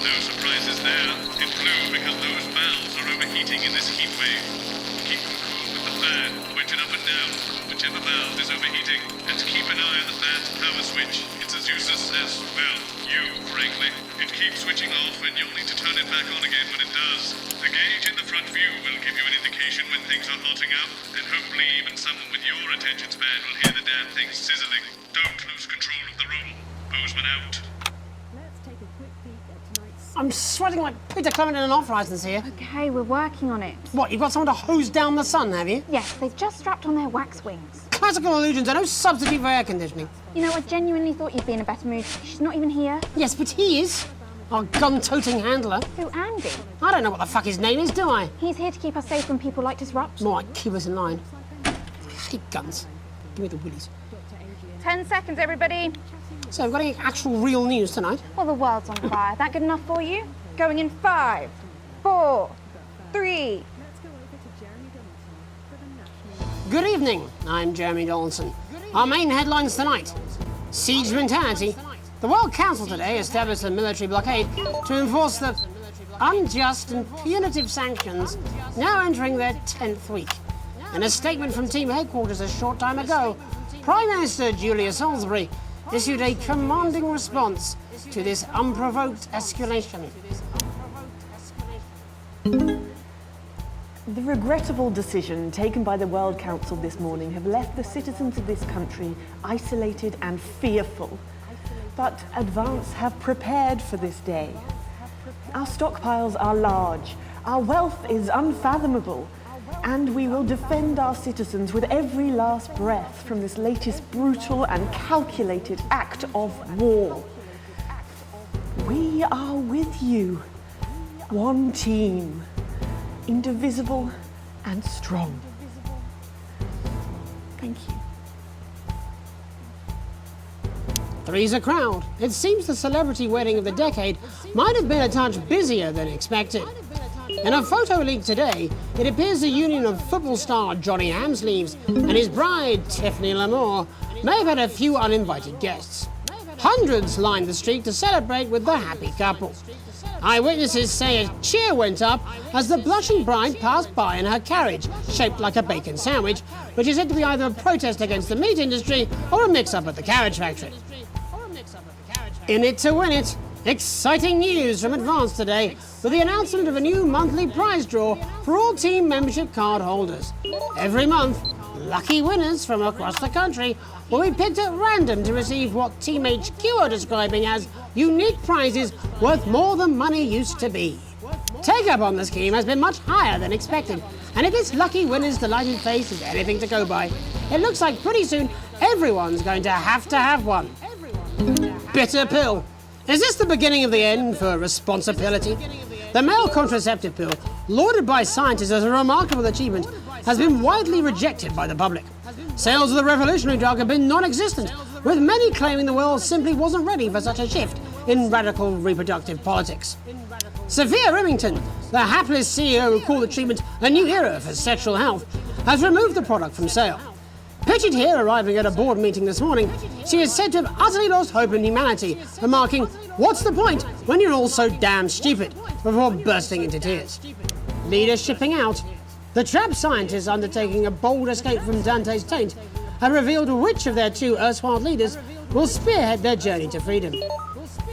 No surprises there. It blew because those valves are overheating in this heat wave. Keep them cool with the fan, pointed up and down, whichever valve is overheating, and keep an eye on the fan's power switch. It's as useless as, well, you, frankly. It keeps switching off and you'll need to turn it back on again when it does. The gauge in the front view will give you an indication when things are hotting up, and hopefully even someone with your attention span will hear the damn thing sizzling. Don't lose control of the room. Bozeman out. I'm sweating like Peter Clement in an off-licence here. Okay, we're working on it. What, you've got someone to hose down the sun, have you? Yes, they've just strapped on their wax wings. Classical illusions are no substitute for air conditioning. You know, I genuinely thought you'd be in a better mood. She's not even here. Yes, but he is. Our gun-toting handler. Who, Andy? I don't know what the fuck his name is, do I? He's here to keep us safe from people like Disrupt. More like keep us in line. I hate guns. Give me the willies. 10 seconds, everybody. So, we've got any actual real news tonight? Well, the world's on fire. That good enough for you? Going in 5, 4, 3. Good evening, I'm Jeremy Donaldson. Our main headlines tonight. Siege mentality. The World Council today established a military blockade to enforce the unjust and punitive sanctions now entering their 10th week. In a statement from team headquarters a short time ago, Prime Minister Julia Salisbury issued a commanding response to this unprovoked escalation. The regrettable decision taken by the World Council this morning have left the citizens of this country isolated and fearful. But Advance have prepared for this day. Our stockpiles are large, our wealth is unfathomable, and we will defend our citizens with every last breath from this latest brutal and calculated act of war. We are with you, one team, indivisible and strong. Thank you. Three's a crowd. It seems the celebrity wedding of the decade might have been a touch busier than expected. In a photo leaked today, it appears the union of football star Johnny Hamsleeves and his bride, Tiffany Lamour, may have had a few uninvited guests. Hundreds lined the street to celebrate with the happy couple. Eyewitnesses say a cheer went up as the blushing bride passed by in her carriage, shaped like a bacon sandwich, which is said to be either a protest against the meat industry or a mix-up at the carriage factory. In it to win it. Exciting news from Advance today with the announcement of a new monthly prize draw for all team membership card holders. Every month, lucky winners from across the country will be picked at random to receive what Team HQ are describing as unique prizes worth more than money used to be. Take-up on the scheme has been much higher than expected, and if this lucky winner's delighted face is anything to go by, it looks like pretty soon everyone's going to have one. Bitter pill. Is this the beginning of the end for responsibility? The male contraceptive pill, lauded by scientists as a remarkable achievement, has been widely rejected by the public. Sales of the revolutionary drug have been non-existent, with many claiming the world simply wasn't ready for such a shift in radical reproductive politics. Sophia Remington, the hapless CEO who called the treatment a new era for sexual health, has removed the product from sale. Pictured here arriving at a board meeting this morning, she is said to have utterly lost hope in humanity, remarking, "What's the point when you're all so damn stupid?" before bursting into tears. Leaders shipping out. The trapped scientists undertaking a bold escape from Dante's taint have revealed which of their two erstwhile leaders will spearhead their journey to freedom.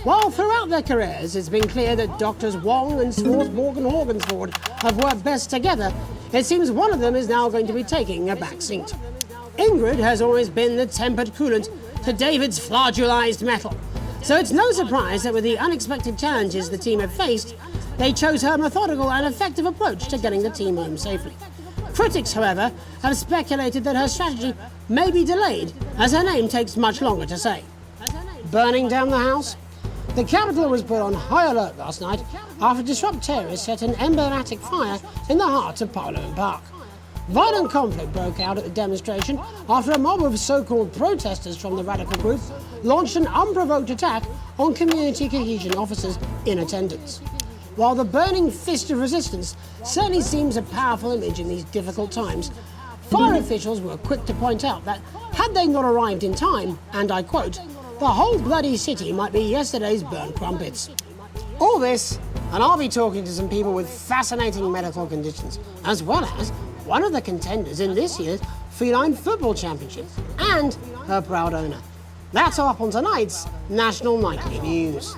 While throughout their careers it's been clear that Doctors Wong and Swartzborg and Horgensford have worked best together, it seems one of them is now going to be taking a back seat. Ingrid has always been the tempered coolant to David's flagellized metal, so it's no surprise that with the unexpected challenges the team have faced, they chose her methodical and effective approach to getting the team home safely. Critics, however, have speculated that her strategy may be delayed, as her name takes much longer to say. Burning down the house? The Capitol was put on high alert last night after disrupt terrorists set an emblematic fire in the heart of Parliament Park. Violent conflict broke out at the demonstration after a mob of so-called protesters from the radical group launched an unprovoked attack on community cohesion officers in attendance. While the burning fist of resistance certainly seems a powerful image in these difficult times, fire officials were quick to point out that had they not arrived in time, and I quote, the whole bloody city might be yesterday's burnt crumpets. All this, and I'll be talking to some people with fascinating medical conditions, as well as one of the contenders in this year's Feline Football Championship, and her proud owner. That's all up on tonight's National Nightly News.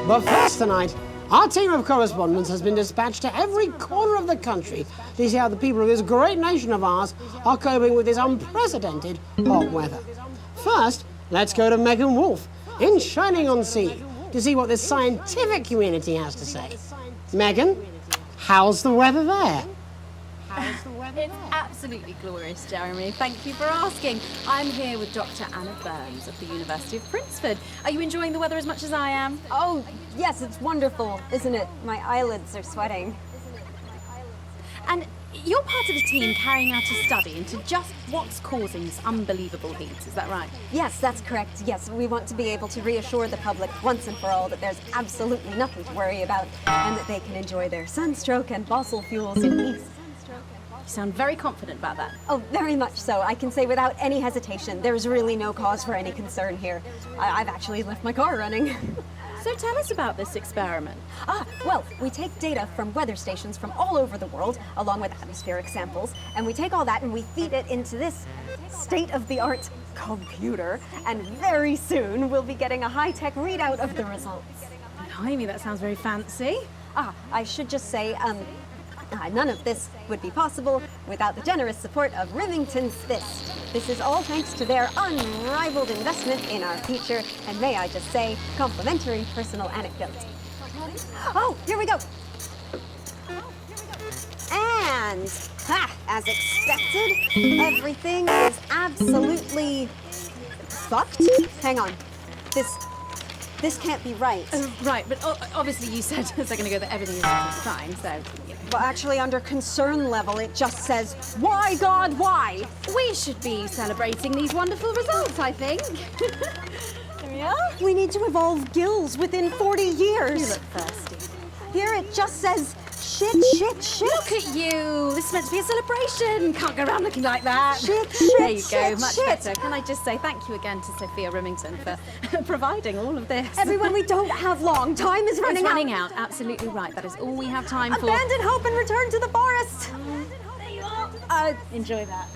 But first tonight, our team of correspondents has been dispatched to every corner of the country to see how the people of this great nation of ours are coping with this unprecedented hot weather. First, let's go to Megan Wolf in Shining-on-Sea to see what the scientific community has to say. Megan, how's the weather there? It's absolutely glorious, Jeremy. Thank you for asking. I'm here with Dr. Anna Burns of the University of Princeford. Are you enjoying the weather as much as I am? Oh, yes, it's wonderful, isn't it? My eyelids are sweating. And you're part of a team carrying out a study into just what's causing this unbelievable heat, is that right? Yes, that's correct. Yes, we want to be able to reassure the public once and for all that there's absolutely nothing to worry about and that they can enjoy their sunstroke and fossil fuels in peace. You sound very confident about that. Oh, very much so. I can say without any hesitation, there's really no cause for any concern here. I've actually left my car running. So tell us about this experiment. Well, we take data from weather stations from all over the world, along with atmospheric samples, and we take all that and we feed it into this state-of-the-art computer, and very soon we'll be getting a high-tech readout of the results. Blimey, that sounds very fancy. I should just say, none of this would be possible without the generous support of Remington's Fist. This is all thanks to their unrivaled investment in our future, and may I just say, complimentary personal anecdote. Oh, here we go. And, as expected, everything is absolutely fucked. Hang on. This can't be right. Right, but obviously you said a second ago that everything is fine, so, you know. Well, actually, under concern level, it just says, why, God, why? We should be celebrating these wonderful results, I think. Yeah? We need to evolve gills within 40 years. You look thirsty. Here it just says, shit, shit, shit. Look at you. This is meant to be a celebration. Can't go around looking like that. Shit, shit, there you go. shit, Much shit. better. Can I just say thank you again to Sophia Remington for providing all of this. Everyone, we don't have long. Time is running out. It's running out. Absolutely right. That is all we have time for. Abandon hope and return to the forest. There you are. Enjoy that.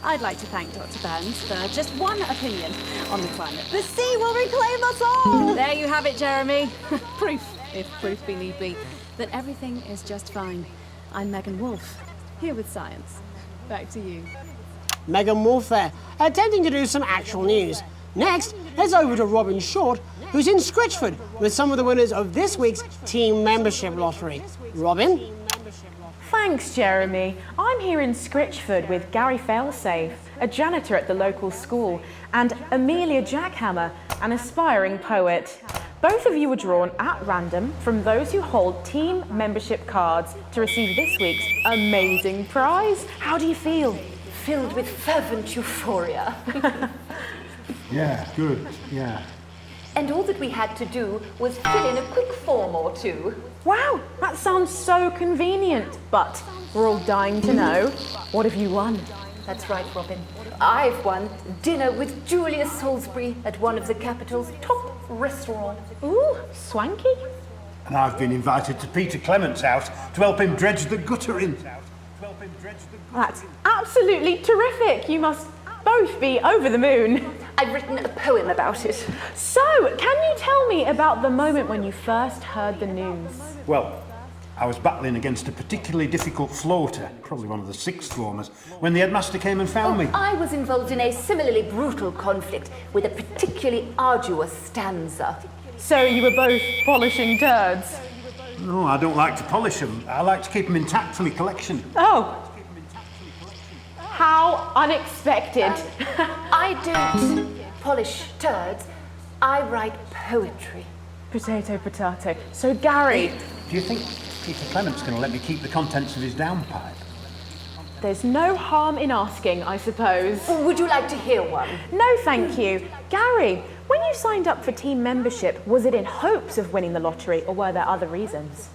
I'd like to thank Dr. Burns for just one opinion on the climate. The sea will reclaim us all. There you have it, Jeremy. Proof, if proof be need be, that everything is just fine. I'm Megan Wolf, here with science. Back to you. Megan Wolf there, attempting to do some actual news. Next, heads over to Robin Short, who's in Scritchford with some of the winners of this week's team membership lottery. Robin? Thanks, Jeremy. I'm here in Scritchford with Gary Failsafe, a janitor at the local school, and Amelia Jackhammer, an aspiring poet. Both of you were drawn at random from those who hold team membership cards to receive this week's amazing prize. How do you feel? Filled with fervent euphoria. Yeah, good, yeah. And all that we had to do was fill in a quick form or two. Wow, that sounds so convenient, but we're all dying to know. What have you won? That's right, Robin. I've won dinner with Julius Salisbury at one of the capital's top restaurants. Ooh, swanky. And I've been invited to Peter Clement's house to help him dredge the gutter in. That's absolutely terrific. You must both be over the moon. I've written a poem about it. So, can you tell me about the moment when you first heard the news? Well, I was battling against a particularly difficult floater, probably one of the sixth formers, when the headmaster came and found me. I was involved in a similarly brutal conflict with a particularly arduous stanza. So you were both polishing turds? No, I don't like to polish them. I like to keep them intact for my collection. Oh. How unexpected. I don't polish turds. I write poetry. Potato, potato. So, Gary, Do you think Peter Clement's going to let me keep the contents of his downpipe? there's no harm in asking, I suppose. Would you like to hear one? No, thank you. Gary, when you signed up for team membership, was it in hopes of winning the lottery, or were there other reasons?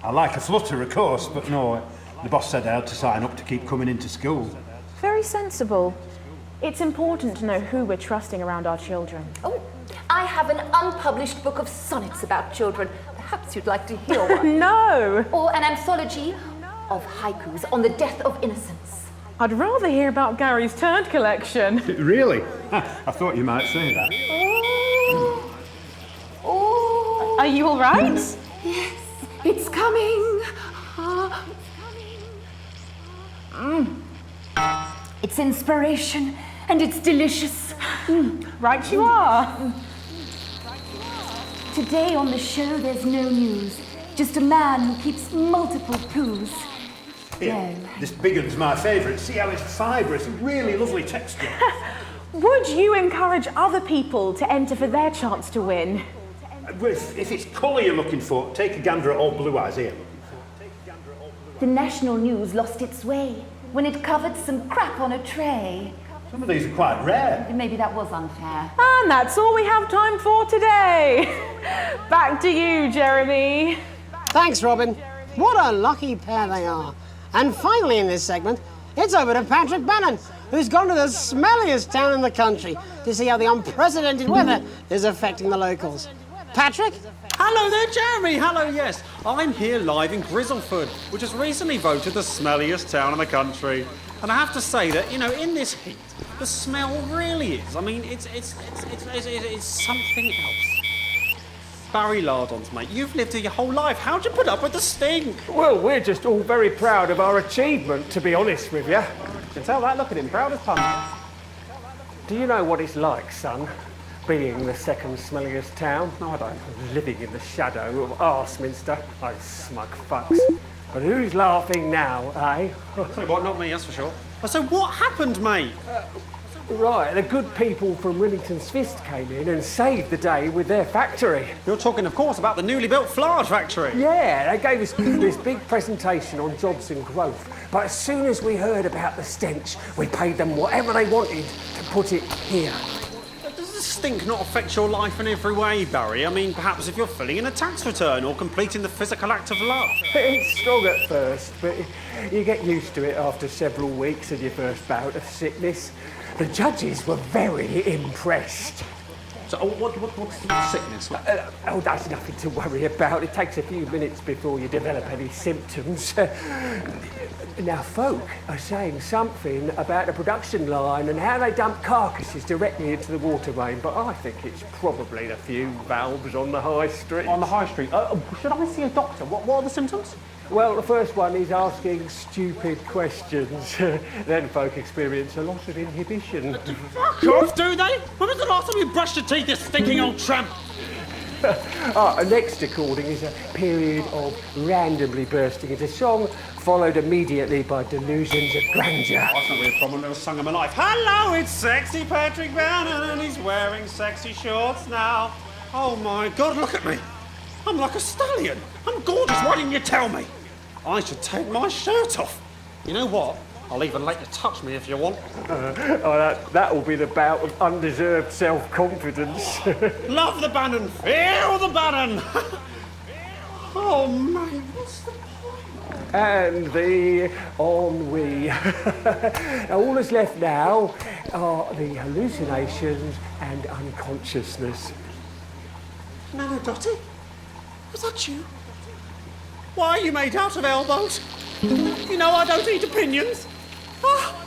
I like a flutter, of course, but no, the boss said I had to sign up to keep coming into school. Very sensible. It's important to know who we're trusting around our children. Oh, I have an unpublished book of sonnets about children. Perhaps you'd like to hear one. No! Or an anthology of haikus on the death of innocence. I'd rather hear about Gary's turd collection. Really? I thought you might say that. Oh. Are you all right? Yes, it's coming. It's inspiration and it's delicious. Right you are. Today on the show there's no news. Just a man who keeps multiple poos. Yeah, this big one's my favourite. See how it's fibrous, really lovely texture. Would you encourage other people to enter for their chance to win? If it's colour you're looking for, take a gander at old Blue Eyes here. The national news lost its way when it covered some crap on a tray. Some of these are quite rare. Maybe that was unfair. And that's all we have time for today. Back to you, Jeremy. Thanks, Robin. What a lucky pair they are. And finally in this segment, it's over to Patrick Bannon, who's gone to the smelliest town in the country to see how the unprecedented weather is affecting the locals. Patrick? Hello there, Jeremy. Hello, yes. I'm here live in Grizzleford, which was recently voted the smelliest town in the country. And I have to say that, you know, in this heat, the smell really is. I mean, it's something else. Barry Lardons, mate, you've lived here your whole life. How'd you put up with the stink? Well, we're just all very proud of our achievement, to be honest with you. You can tell that, look at him, proud as punch. Do you know what it's like, son, being the second smelliest town? No, I don't. Living in the shadow of Arseminster. Those smug fucks. But who's laughing now, eh? So what, not me, that's for sure. So what happened, mate? Right, the good people from Remington's Fist came in and saved the day with their factory. You're talking, of course, about the newly built Flard factory. Yeah, they gave us this big presentation on jobs and growth. But as soon as we heard about the stench, we paid them whatever they wanted to put it here. Does the stink not affect your life in every way, Barry? I mean, perhaps if you're filling in a tax return or completing the physical act of love. It's strong at first, but you get used to it after several weeks of your first bout of sickness. The judges were very impressed. So, what's the sickness? Oh, that's nothing to worry about. It takes a few minutes before you develop any symptoms. Now, folk are saying something about the production line and how they dump carcasses directly into the water main, but I think it's probably the few valves on the high street. On the high street? Should I see a doctor? What are the symptoms? Well, the first one is asking stupid questions. Then folk experience a loss of inhibition. Fuck off, do they? When was the last time you brushed your teeth, you stinking old tramp? Next recording is a period of randomly bursting into song, followed immediately by delusions of grandeur. That's not really a problem, never sung in my life. Hello, it's sexy Patrick Bannon, and he's wearing sexy shorts now. Oh my God, look at me. I'm like a stallion. I'm gorgeous, why didn't you tell me? I should take my shirt off. You know what? I'll even let you touch me if you want. That will be the bout of undeserved self-confidence. Love the Bannon, feel the Bannon. Oh, mate, what's the point? And the ennui. All that's left now are the hallucinations and unconsciousness. No, Dottie? Was that you? Why are you made out of elbows? You know I don't eat opinions. Oh,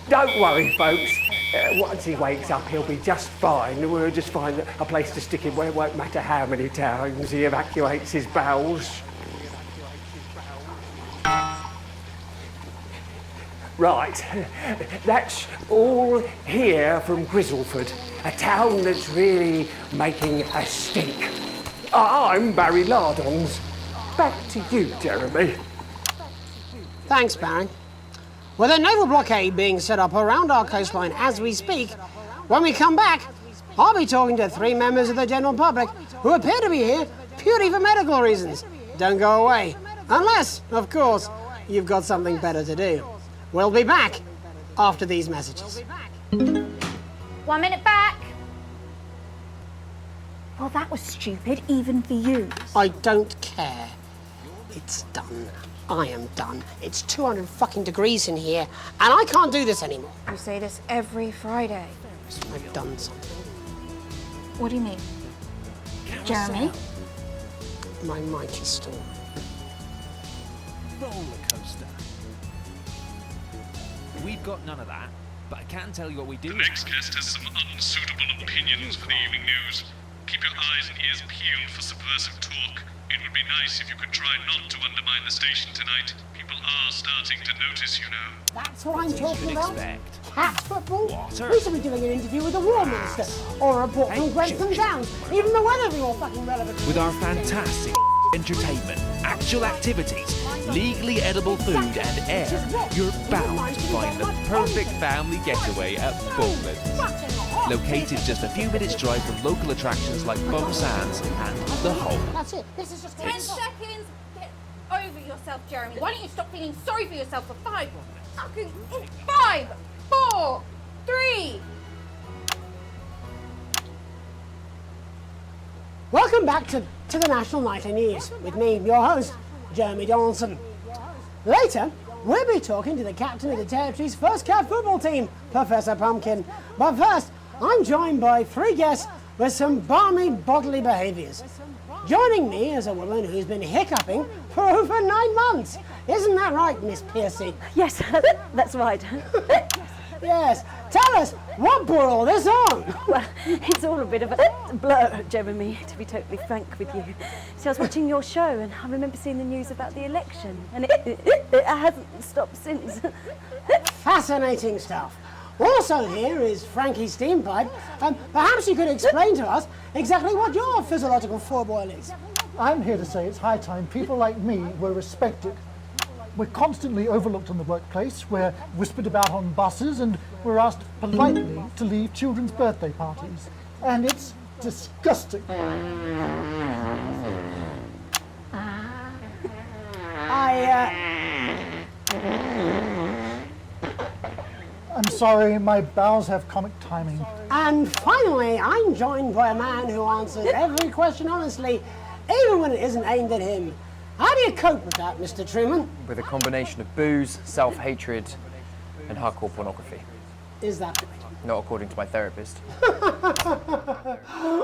don't worry, folks. Once he wakes up, he'll be just fine. We'll just find a place to stick him where it won't matter how many times he evacuates his bowels. Right, that's all here from Grizzleford, a town that's really making a stink. I'm Barry Lardons. Back to you, Jeremy. Thanks, Barry. With a naval blockade being set up around our coastline as we speak, when we come back, I'll be talking to 3 members of the general public who appear to be here purely for medical reasons. Don't go away. Unless, of course, you've got something better to do. We'll be back after these messages. 1 minute back. Well, that was stupid, even for you. I don't care. It's done. I am done. It's 200 fucking degrees in here, and I can't do this anymore. You say this every Friday. I've done something. What do you mean? Jeremy? My mighty storm. Roller coaster. We've got none of that, but I can tell you what we do. The next guest has some unsuitable opinions for the evening news. Keep your eyes and ears peeled for subversive talk. It would be nice if you could try not to undermine the station tonight. People are starting to notice, you know. That's what I'm talking about. Expect. Cat football? Water. We should be doing an interview with the War Minister, or a report from Grantham Downs. Even the weather be all fucking relevant. With our fantastic entertainment, actual activities, legally edible food and air, you're bound to find the perfect family getaway at Bowland. Located just a few minutes' drive from local attractions like Bum Sands and The Hole. That's it. This is just 10 seconds. Get over yourself, Jeremy. Why don't you stop feeling sorry for yourself for 5 fucking 5, 4, 3. Welcome back to the National Nightly News with me, your host, Jeremy Donaldson. Later, we'll be talking to the captain of the Territory's first cat football team, Professor Pumpkin. But first, I'm joined by 3 guests with some balmy bodily behaviours. Joining me is a woman who's been hiccuping for over 9 months. Isn't that right, Miss Piercy? Yes, that's right. Yes. Tell us, what brought all this on? Well, it's all a bit of a blur, Jeremy, to be totally frank with you. See, I was watching your show and I remember seeing the news about the election, and it hasn't stopped since. Fascinating stuff. Also here is Frankie Steampipe. Perhaps you could explain to us exactly what your physiological foreboil is. I'm here to say it's high time people like me were respected. We're constantly overlooked in the workplace, we're whispered about on buses, and we're asked politely to leave children's birthday parties. And it's disgusting. I'm sorry, my bowels have comic timing. And finally, I'm joined by a man who answers every question honestly, even when it isn't aimed at him. How do you cope with that, Mr. Truman? With a combination of booze, self-hatred, and hardcore pornography. Is that right? Not according to my therapist.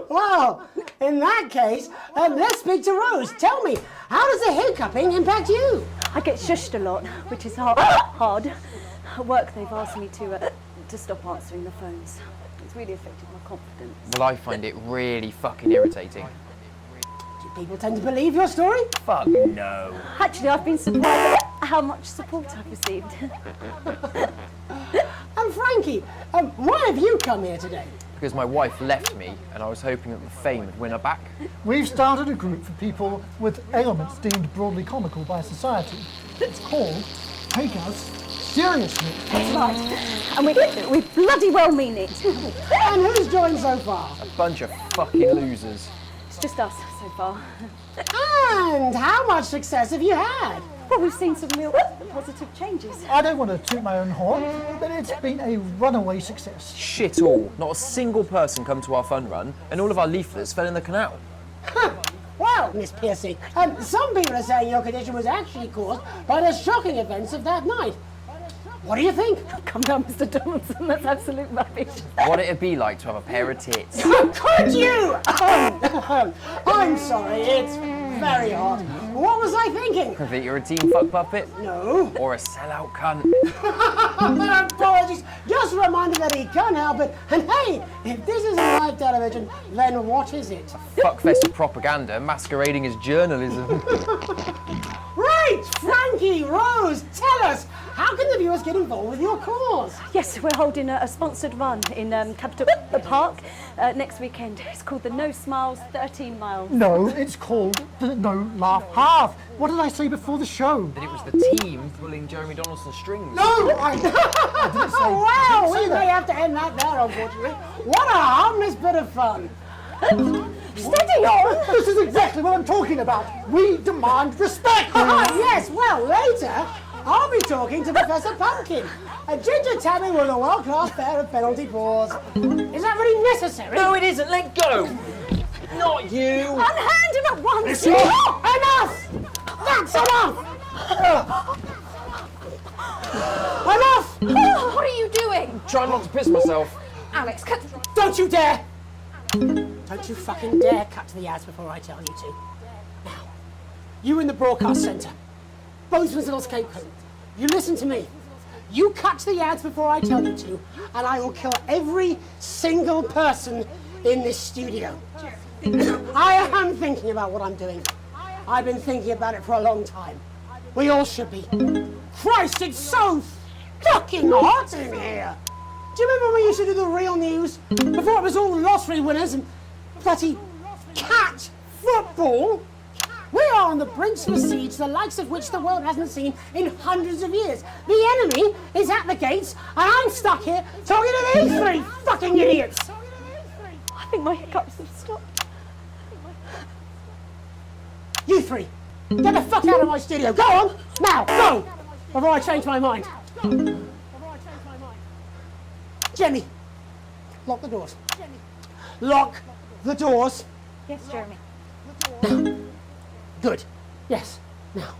Well, in that case, let's speak to Rose. Tell me, how does the hiccuping impact you? I get shushed a lot, which is hard. At work, they've asked me to stop answering the phones. It's really affected my confidence. Well, I find it really fucking irritating. Do people tend to believe your story? Fuck no. Actually, I've been surprised at how much support I've received. And Frankie, why have you come here today? Because my wife left me, and I was hoping that the fame would win her back. We've started a group for people with ailments deemed broadly comical by society. It's called Take Us Seriously. That's right. And we bloody well mean it. And who's joined so far? A bunch of fucking losers. It's just us so far. And how much success have you had? Well, we've seen some real positive changes. I don't want to toot my own horn, but it's been a runaway success. Shit all. Not a single person come to our fun run, and all of our leaflets fell in the canal. Well, Miss Piercy, some people are saying your condition was actually caused by the shocking events of that night. What do you think? Come down, Mr. Donaldson, that's absolute rubbish. What it'd be like to have a pair of tits. Could you? I'm sorry, it's very hot. What was I thinking? That you're a team fuck puppet? No. Or a sellout cunt? Apologies. Just a reminder that he can't help it. And hey, if this isn't live television, then what is it? Fuckfest of propaganda masquerading as journalism. Right, Frankie, Rose, tell us, how can the viewers get involved with your cause? Yes, we're holding a sponsored run in Capital Park next weekend. It's called the No Smiles 13 Miles. No, it's called the No Laugh Half. What did I say before the show? That it was the team pulling Jeremy Donaldson's strings. No, I didn't say. Wow, we may have to end that there, unfortunately. What a harmless bit of fun. Steady on! This is exactly what I'm talking about. We demand respect. Yes, well, later, I'll be talking to Professor Pumpkin. A ginger tabby with a world-class pair of penalty paws. Is that really necessary? No, it isn't. Let go. Not you. Unhand him at once. Enough! That's enough! Enough! What are you doing? Trying not to piss myself. Alex, cut. Don't you dare! Don't you fucking dare cut to the ads before I tell you to. Now, you in the broadcast centre, Bozeman's little scapegoat, you listen to me. You cut to the ads before I tell you to, and I will kill every single person in this studio. I am thinking about what I'm doing. I've been thinking about it for a long time. We all should be. Christ, it's so fucking hot in here! Do you remember when we used to do the real news? Before it was all lottery winners and bloody cat football? We are on the brink of a siege, the likes of which the world hasn't seen in hundreds of years. The enemy is at the gates, and I'm stuck here talking to these three fucking idiots! I think my hiccups have stopped. You three, get the fuck out of my studio. Go on, now, go! Before I change my mind. Jenny, lock the doors. Lock the doors. Yes, Jeremy. Good. Yes. Now.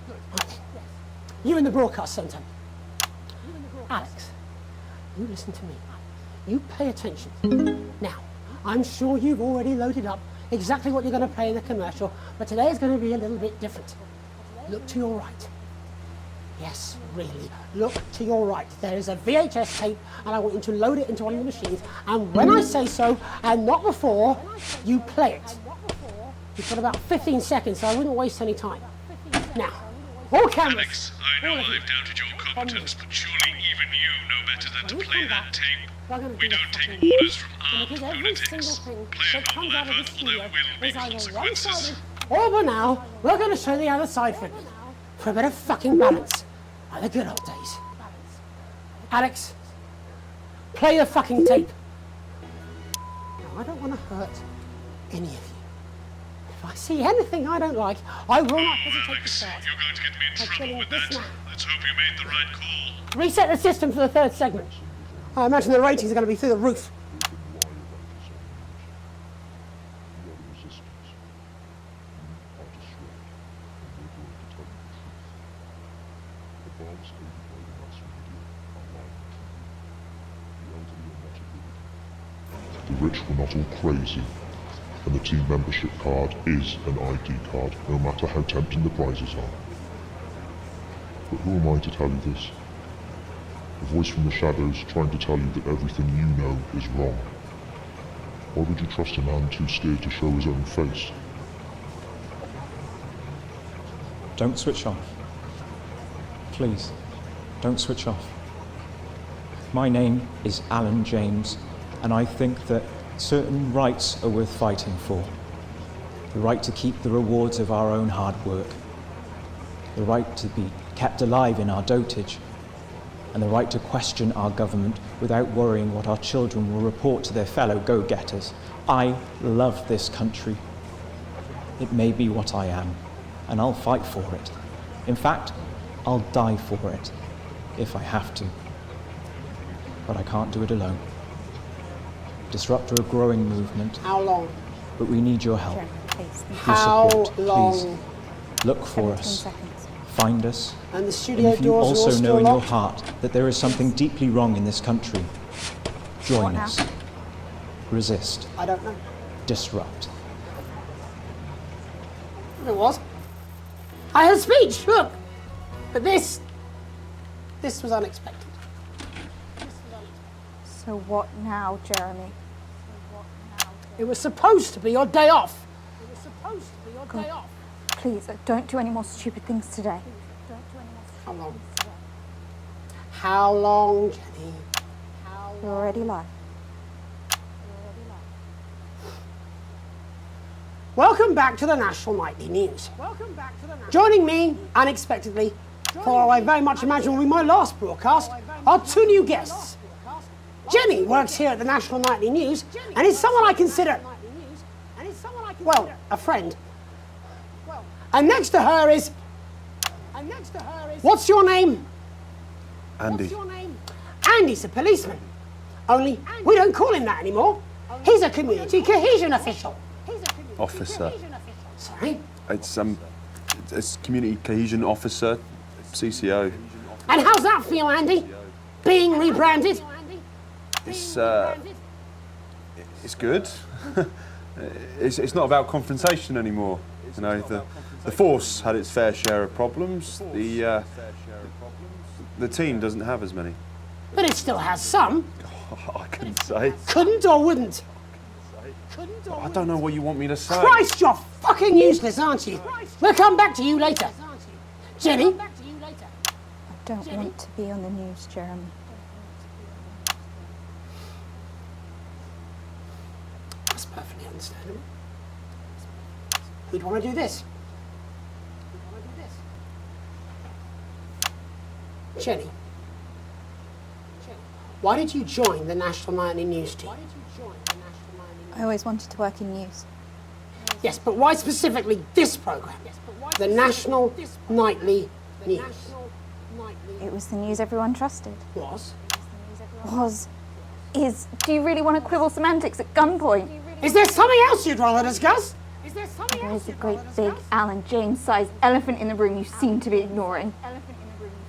Right. You in the broadcast centre. Alex, you listen to me. You pay attention. Now, I'm sure you've already loaded up exactly what you're going to play in the commercial, but today is going to be a little bit different. Look to your right. Yes, really. Look to your right. There is a VHS tape, and I want you to load it into one of the machines. And when I say so, and not before, you play it. You've got about 15 seconds, so I wouldn't waste any time. Now, all cameras. Alex, I know I've doubted your competence, but surely even you know better than to play that tape. We don't take orders from armed lunatics. Play a normal effort, or there will be consequences. Oh, but now, we're going to show the other side for a bit. For a bit of fucking balance. Like the good old days. Alex, play the fucking tape. Now, I don't want to hurt any of you. If I see anything I don't like, I will not hesitate to start. You're going to get me in trouble with that. Let's hope you made the right call. Reset the system for the third segment. I imagine the ratings are going to be through the roof. The rich were not all crazy, and the team membership card is an ID card, no matter how tempting the prizes are. But who am I to tell you this? A voice from the shadows trying to tell you that everything you know is wrong. Why would you trust a man too scared to show his own face? Don't switch off. Please, don't switch off. My name is Alan James, and I think that certain rights are worth fighting for. The right to keep the rewards of our own hard work. The right to be kept alive in our dotage. And the right to question our government without worrying what our children will report to their fellow go-getters. I love this country. It may be what I am, and I'll fight for it. In fact, I'll die for it, if I have to. But I can't do it alone. Disrupt a growing movement. How long? But we need your help. Your How support, long? please. Look for us. Find us. And the And studio if you doors are all also still know in your locked? heart that there is something deeply wrong in this country, join What now? us. Resist. I don't know. Disrupt. It was. I had a speech, look. But this was unexpected. So what now, Jeremy? It was supposed to be your day off. God, please, don't do any more stupid things today. How long? how long, Jenny? You're already live. Welcome back to the National Nightly News. Joining me, unexpectedly, for what I very much imagine will be my last broadcast, are two new guests. Jenny works here at the National Nightly News and is someone I consider, well, a friend. And next to her is... What's your name? Andy. Andy's a policeman. Only we don't call him that anymore. He's a community cohesion official. Officer. Sorry? It's community cohesion officer, CCO. And how's that feel, Andy? Being rebranded? It's good. It's not about confrontation anymore. You know, the force had its fair share of problems. The team doesn't have as many. But it still has some. I couldn't say. Couldn't or wouldn't? I don't know what you want me to say. Christ, you're fucking useless, aren't you? We'll come back to you later. Jenny? I don't want to be on the news, Jeremy. That's perfectly understandable. We'd want to do this. Jenny, why did you join the National Nightly News team? I always wanted to work in news. Yes, but why specifically this programme? The National Nightly News. It was the news everyone trusted. Is. Do you really want to quibble semantics at gunpoint? Is there something else you'd rather discuss? There is a great big Alan James-sized elephant in the room you seem to be ignoring.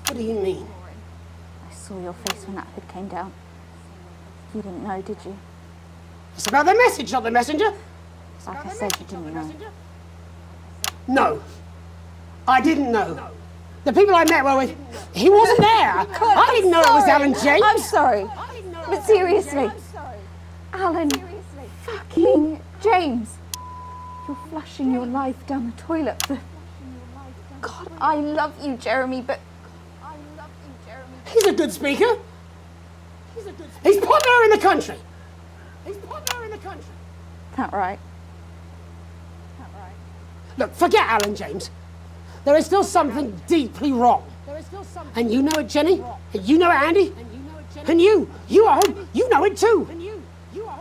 What do you mean? I saw your face when that hood came down. You didn't know, did you? It's about the message, not the messenger. Like I said, you didn't know. No, I didn't know. The people I met were with... He wasn't there. I didn't know it was Alan James. I'm sorry. But seriously, Alan fucking James. You're flushing your life down the toilet for... God, I love you, Jeremy, but... He's a good speaker. He's popular in the country. That right? Look, forget Alan James. There is still something deeply wrong. And you know it, Jenny. And you know it, Andy. And you at home, you know it too.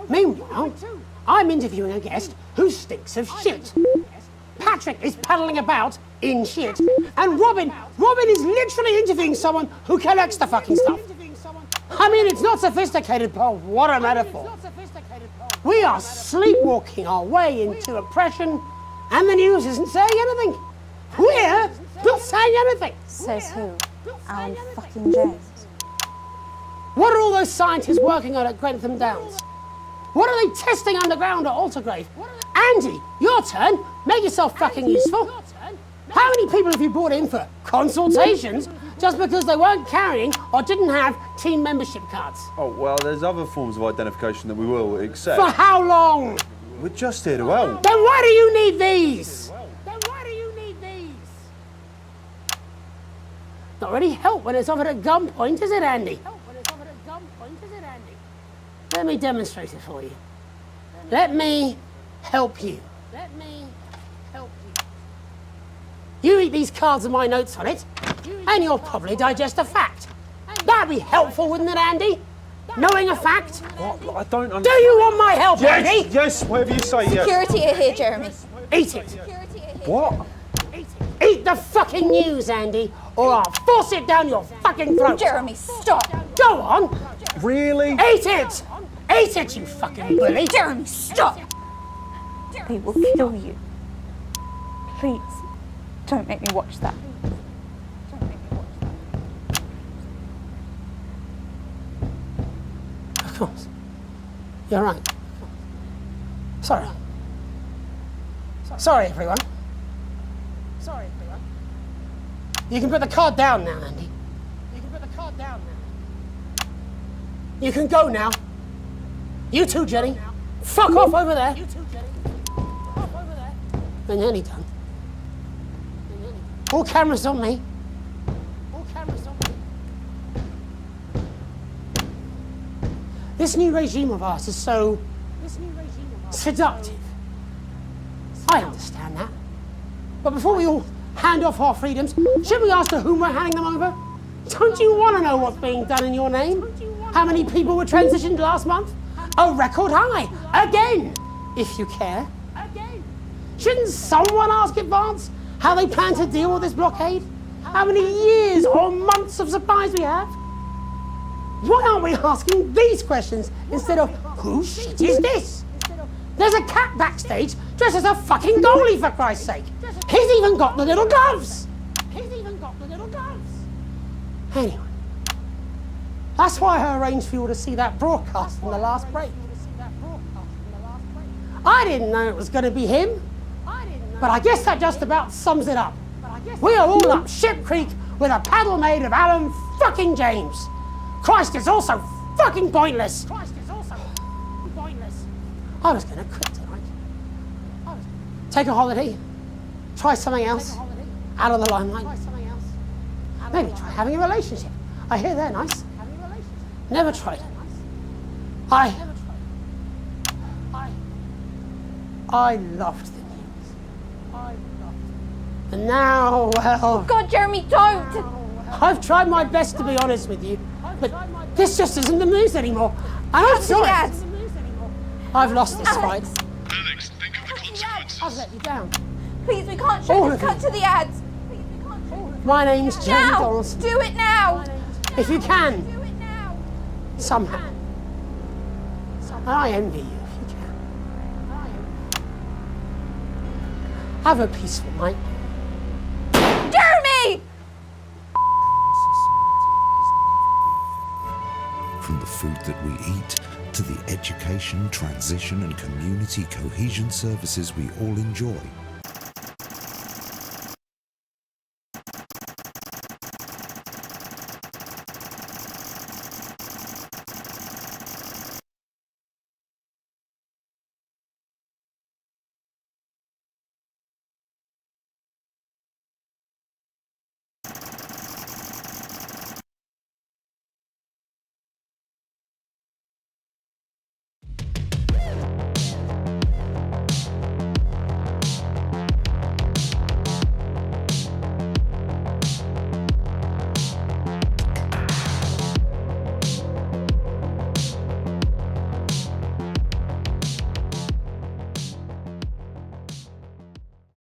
Meanwhile, I'm interviewing a guest who stinks of shit. Patrick is paddling about in shit. And Robin is literally interviewing someone who collects the fucking stuff. I mean, it's not sophisticated, but what a metaphor. We are sleepwalking our way into oppression, and the news isn't saying anything. We're not saying anything. Says who? Alan fucking James. What are all those scientists working on at Grantham Downs? What are they testing underground at Altergrave? Andy, your turn. Make yourself fucking useful. How many people have you brought in for consultations just because they weren't carrying or didn't have team membership cards? Oh, well, there's other forms of identification that we will accept. For how long? We're just here to help. Then why do you need these? Not really help when it's offered at gunpoint, is it, Andy? Let me demonstrate it for you. Let me help you. You eat these cards with my notes on it, and you'll probably digest a fact. That'd be helpful, wouldn't it, Andy? Knowing a fact? What? I don't understand. Do you want my help, Andy? Yes, whatever you say, yes. Security are here, Jeremy. Eat it. What? Eat the fucking news, Andy, or I'll force it down your fucking throat. Jeremy, stop. Go on. Really? Eat it. Eat it, you fucking bully. Jeremy, stop. They will kill you. Please, don't make me watch that. Of course. You're right. Sorry. Sorry, everyone. You can put the card down now, Andy. You can go now. You too, Jenny. Fuck off over there. We're nearly done. All cameras on me. This new regime of ours is so seductive. I understand that. But before we all hand off our freedoms, should we ask to whom we're handing them over? Don't you want to know what's being done in your name? How many people were transitioned last month? A record high, again, if you care. Shouldn't someone ask Advance how they plan to deal with this blockade? How many years or months of supplies we have? Why aren't we asking these questions instead of, whose shit is this? There's a cat backstage dressed as a fucking goalie, for Christ's sake. He's even got the little gloves. Anyway, that's why I arranged for you to see that broadcast from the last break. I didn't know it was going to be him, but I guess that just about sums it up. We are all up Ship Creek with a paddle made of Alan fucking James. Christ, it's all so fucking pointless. I was going to quit tonight. Take a holiday. Try something else. Out of the limelight. Maybe try having a relationship. I hear they're nice. Never tried. I loved the news. And now, well... God, Jeremy, don't! I've tried my best to be honest with you, but this just isn't the news anymore. And I'm sorry. I've lost this fight. Alex, think of the consequences. I've let you down. Please, we can't show this. Cut to the ads. My name's Jeremy Now! Donaldson. Do it now! If you can. Somehow. And I envy you if you can. Have a peaceful night. Jeremy! From the food that we eat to the education, transition and community cohesion services we all enjoy,